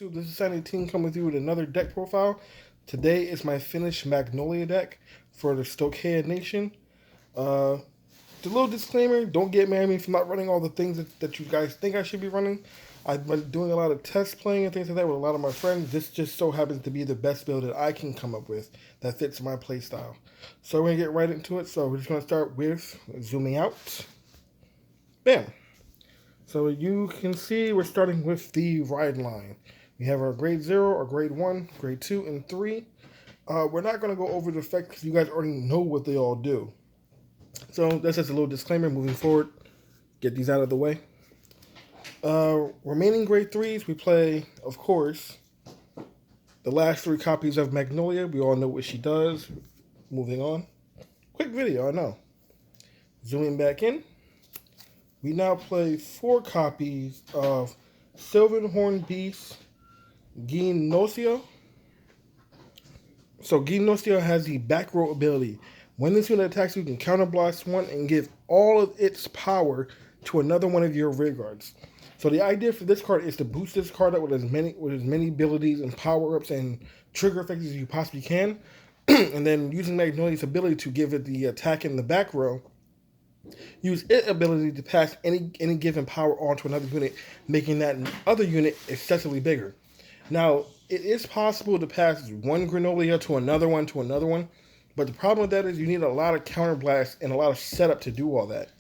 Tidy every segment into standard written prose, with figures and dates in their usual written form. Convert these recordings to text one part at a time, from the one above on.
This is Sunny Team coming with you with another deck profile. Today is my finished Magnolia deck for the Stochea Nation. The little disclaimer, don't get mad at me for not running all the things that you guys think I should be running. I've been doing a lot of test playing and things like that with a lot of my friends. This just so happens to be the best build that I can come up with that fits my playstyle. So we're going to get right into it. So we're just going to start with zooming out. Bam. So you can see we're starting with the ride line. We have our grade 0, our grade 1, grade 2, and 3. We're not going to go over the effects because you guys already know what they all do. So that's just a little disclaimer moving forward. Get these out of the way. Remaining grade 3s, we play, of course, the last 3 copies of Magnolia. We all know what she does. Moving on. Quick video, I know. Zooming back in. We now play 4 copies of Sylvan Horned Beast Guinocio. So Guinocio has the back row ability. When this unit attacks, you can counterblast one and give all of its power to another one of your rear guards. So the idea for this card is to boost this card up with as many abilities and power-ups and trigger effects as you possibly can. And then using Magnolia's ability to give it the attack in the back row, use its ability to pass any given power on to another unit, making that other unit excessively bigger. Now, it is possible to pass one Granolia to another one, but the problem with that is you need a lot of counterblast and a lot of setup to do all that,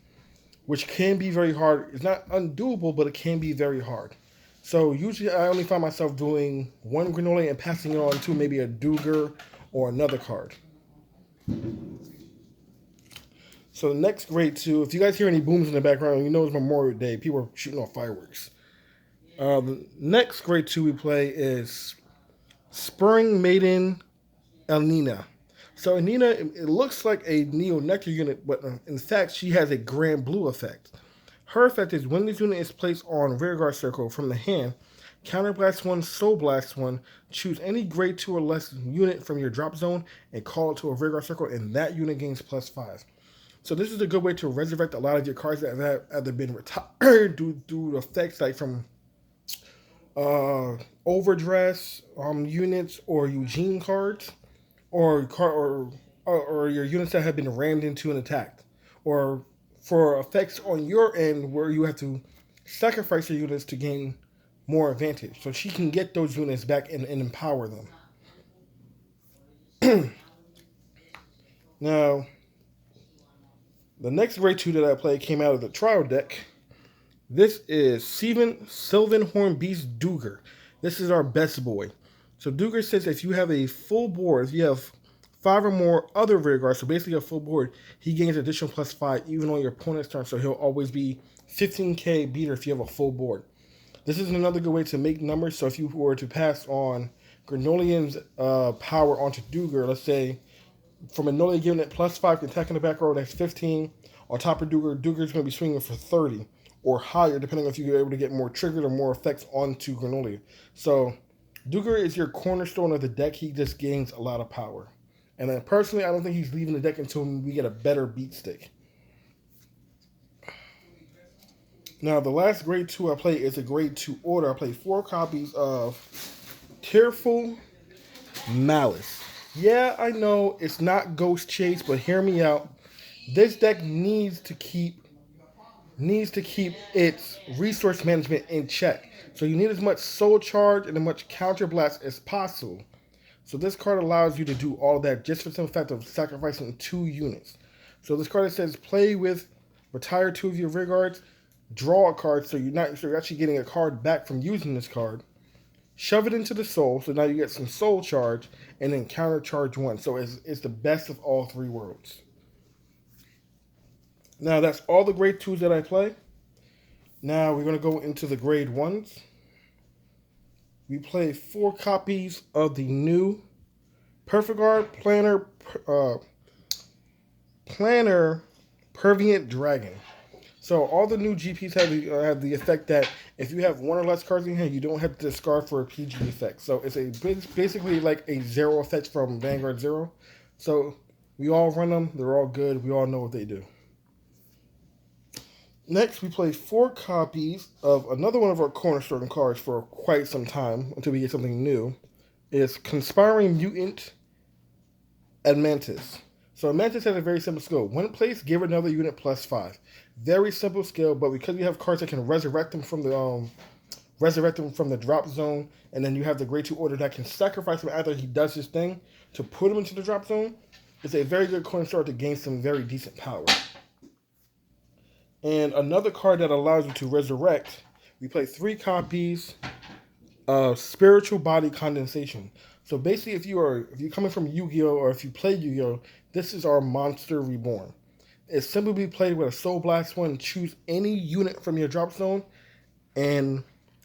which can be very hard. It's not undoable, but it can be very hard. So usually I only find myself doing one Granolia and passing it on to maybe a Duger or another card. So the next grade 2, if you guys hear any booms in the background, you know it's Memorial Day. People are shooting off fireworks. The next grade 2 we play is Spring Maiden Elnina. So Elnina, it looks like a Neo Nectar unit, but in fact she has a Grand Blue effect. Her effect is when this unit is placed on rearguard circle from the hand, counterblast 1, soul blast 1, choose any grade 2 or less unit from your drop zone and call it to a rearguard circle, and that unit gains +5. So this is a good way to resurrect a lot of your cards that have either been retired due to effects like from overdress units or Eugene cards, or your units that have been rammed into and attacked, or for effects on your end where you have to sacrifice your units to gain more advantage. So she can get those units back and empower them. Now, the next grade 2 that I played came out of the trial deck. This is Sylvan Horn Beast Duger. This is our best boy. So Duger says if you have a full board, if you have 5 or more other rear guards, so basically a full board, he gains additional +5 even on your opponent's turn, so he'll always be 15k beater if you have a full board. This is another good way to make numbers, so if you were to pass on Granolian's power onto Duger, let's say from Magnolia giving it +5 to attack in the back row, that's 15. On top of Duger, Duger's going to be swinging for 30 or higher, depending on if you're able to get more triggered or more effects onto Granolia. So Duger is your cornerstone of the deck. He just gains a lot of power. And then personally, I don't think he's leaving the deck until we get a better beat stick. Now, the last grade 2 I play is a grade 2 order. I play 4 copies of Tearful Malice. Yeah, I know it's not Ghost Chase, but hear me out. This deck needs to keep its resource management in check. So you need as much soul charge and as much counterblast as possible. So this card allows you to do all that just for the simple fact of sacrificing 2 units. So this card says play with, retire 2 of your rear guards, draw a card, so you're actually getting a card back from using this card. Shove it into the soul, so now you get some soul charge, and then counter charge 1. So it's the best of all 3 worlds. Now that's all the grade 2s that I play. Now we're going to go into the grade 1s. We play 4 copies of the new Perfect Guard Planner Pervient Dragon. So all the new GPs have the effect that if you have 1 or less cards in hand, you don't have to discard for a PG effect. So it's basically like a 0 effect from Vanguard 0. So we all run them. They're all good. We all know what they do. Next, we play 4 copies of another one of our cornerstone cards for quite some time until we get something new. It's Conspiring Mutant and Mantis. So Mantis has a very simple skill. When placed, give another unit +5. Very simple skill, but because we have cards that can resurrect them from the drop zone, and then you have the Grade 2 order that can sacrifice him after he does his thing to put him into the drop zone, it's a very good coin start to gain some very decent power. And another card that allows you to resurrect, we play 3 copies of Spiritual Body Condensation. So basically, if you're coming from Yu-Gi-Oh! Or if you play Yu-Gi-Oh!, this is our Monster Reborn. It's simply played with a Soul Blast one. Choose any unit from your drop zone and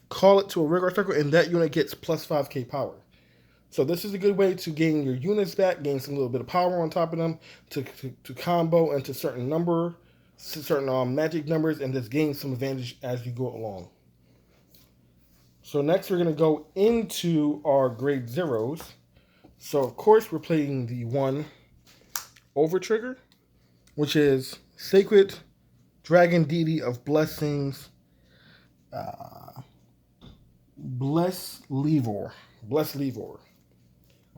call it to a regular circle, and that unit gets +5k power. So this is a good way to gain your units back, gain some little bit of power on top of them, to combo into certain magic numbers, and just gain some advantage as you go along. So next we're going to go into our grade 0s. So of course we're playing the 1 over trigger, which is Sacred Dragon Deity of Blessings, Bless Levor.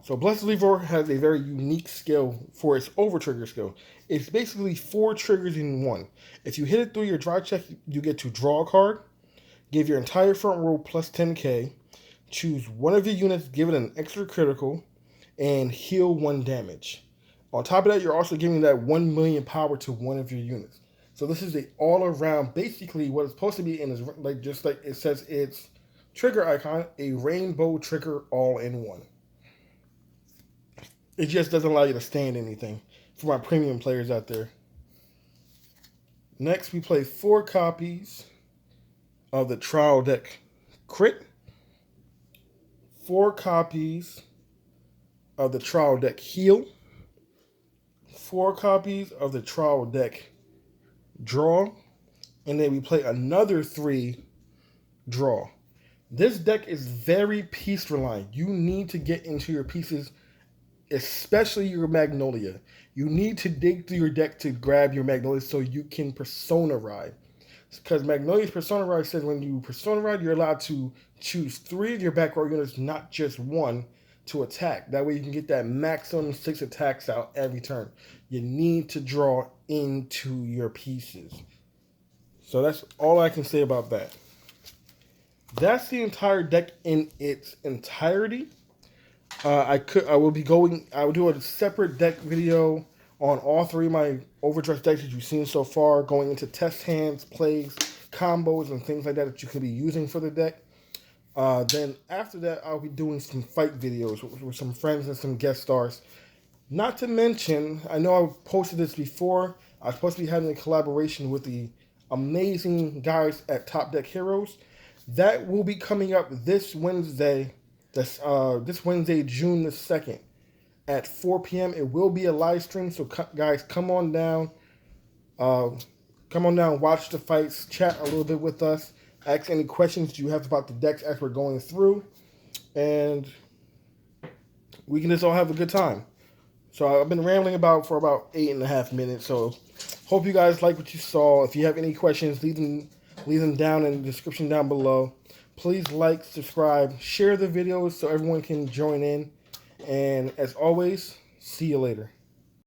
So Bless Levor has a very unique skill for its over trigger skill. It's basically 4 triggers in one. If you hit it through your draw check, you get to draw a card, give your entire front row +10k, choose one of your units, give it an extra critical, and heal 1 damage. On top of that, you're also giving that 1 million power to one of your units. So this is a all-around, basically what it's supposed to be, and is like just like it says its trigger icon, a rainbow trigger all-in-one. It just doesn't allow you to stand anything for my premium players out there. Next, we play 4 copies of the Trial Deck Crit, 4 copies of the Trial Deck Heal, 4 copies of the Trial Deck Draw, and then we play another 3 Draw. This deck is very piece reliant. You need to get into your pieces, especially your Magnolia. You need to dig through your deck to grab your Magnolia so you can Persona Ride. Because Magnolia's Persona Ride says when you Persona Ride, you're allowed to choose 3 of your back row units, not just 1, to attack. That way you can get that maximum 6 attacks out every turn. You need to draw into your pieces. So that's all I can say about that. That's the entire deck in its entirety. I will do a separate deck video on all 3 of my overdressed decks that you've seen so far, going into test hands, plays, combos, and things like that you could be using for the deck. Then after that, I'll be doing some fight videos with some friends and some guest stars. Not to mention, I know I posted this before, I was supposed to be having a collaboration with the amazing guys at Top Deck Heroes. That will be coming up this Wednesday, June the 2nd at 4 p.m. It will be a live stream, so guys, come on down, watch the fights, chat a little bit with us, ask any questions you have about the decks as we're going through, and we can just all have a good time. So I've been rambling for about 8.5 minutes, so hope you guys like what you saw. If you have any questions, leave them down in the description down below. Please like, subscribe, share the videos so everyone can join in. And as always, see you later.